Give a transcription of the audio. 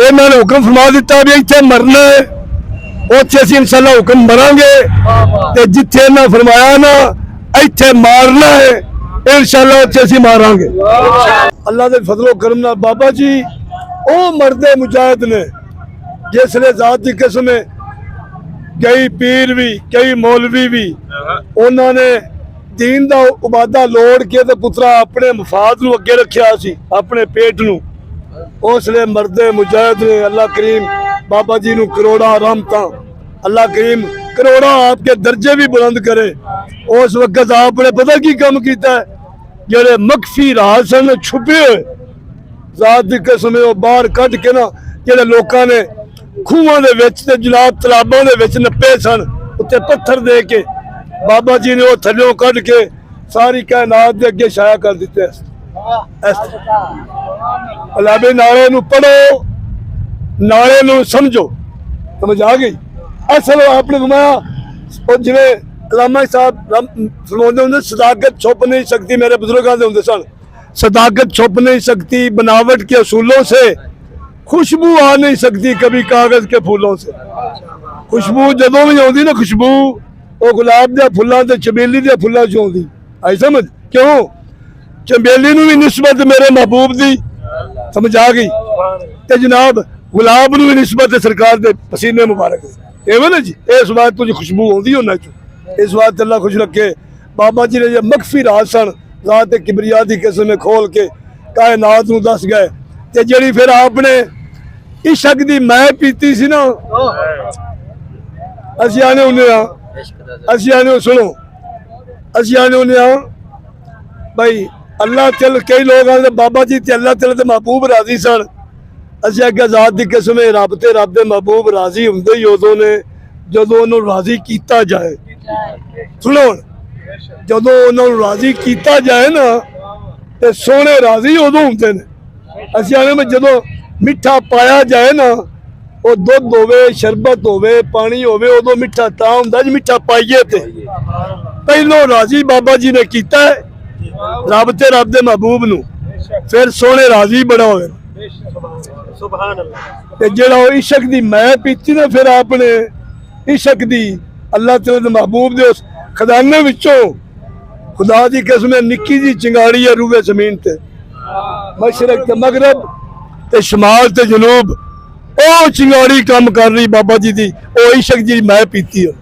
इन्होंने हुक्म फरमा दिता भी इत्थे मरना है, उत्थे असीं इंशाअल्लाह हुक्म मरांगे ते जिथे इन्होंने फरमाया ना इत्थे मारना है इंशाअल्लाह उत्थे असीं मारांगे। अल्लाह दे फजलो करम नाल बाबा जी ओ मरदे मुजाहिद ने जिसले जात की किस्म है, कई पीर भी कई मौलवी भी उन्होंने दीन दा उबादा लोड़ के ते पुत्रा अपने मफाद नूं अगे रखिया सी, अपने पेट नूं। उसले मरदे मुजाहिद ने अल्लाह करीम बाबा जी नूं करोड़ा रहमतां, अल्लाह करीम करोड़ा आपके दर्जे भी बुलंद करे। उस वक्त आपने पता की काम किया, जेड़े मखफी राज सन छुपे हुए जात की किस्म वो बाहर कढ़ के ना जेड़े लोगों ने खूहां दे विच ते जनाब तलाबां दे विच नप्पे सन, उत्ते पत्थर दे के बाबा जी ने वो थल्लों कढ़ के सारी कायनात दे अगे छाया कर दिते। अलाबे नाले नूं पढ़ो, नाले नूं समझो, समझ आ गई। असल आपने घुमाया और जिवें अलामा साहब फरमाते होंगे सदाकत छुप नहीं सकती, मेरे बुजुर्ग आते होंगे सन सदाकत छुप नहीं सकती, बनावट के असूलों से खुशबू आ नहीं सकती कभी कागज के फूलों से। खुशबू जदों भी आती ना, खुशबू वो गुलाब के फुलों से चमेली के फुलों चों आती। आई समझ क्यों? चमेली नूं भी निस्बत मेरे महबूब दी, समझ आ गई, ते जनाब गुलाब नूं भी निस्बत सरकार के पसीने मुबारक एवं ना जी। इस बात तुझे खुशबू आती उन्होंने चो, इस बात अल्लाह खुश रखे। बाबा जी ने जो मखफी राज सन जात किबरिया की किस्म में खोल के कायनात नूं दस गए। ते जिहड़ी फिर आपने इशक दी मैं पीती सी ना, असीं आने हुंदे हां, असीं आने सुनो, असीं आने हुंदे हां भाई अल्लाह चल, कई लोग आते बाबा जी ते अल्लाह तआला ते महबूब राजी सन। असीं अगे जात दी किस्म में रब ते रब दे महबूब राजी हुंदे ही उदों ने जदों उन्होंने राजी किया जाए। सुनो जदों उन्होंने राजी किया जाए ना ते सोने राजी उदों हुंदे ने। असीं आने में जदों मिठा पाया जाए ना, वो दुध होवे शरबत होवे पानी होवे उदों मिठा तां हुंदा जी मिठा पाइए ते। पहलों राजी बाबा जी ने किया है रब ते रब दे महबूब नूं, फिर सोने राजी बड़ा होवे। ते जेड़ा वो इशक दी मैं पीती ना, फिर आपने इशक दी अल्लाह तआला दे महबूब दे उस खजाने विचों खुदा दी कसम निक्की जी चिंगाड़ी है रूहे जमीन ते, मशरक ते मगरब ते शमाल ते जनूब, ओ चिंगाड़ी काम कर रही बाबा जी दी, ओ इशक जी मैं पीती है।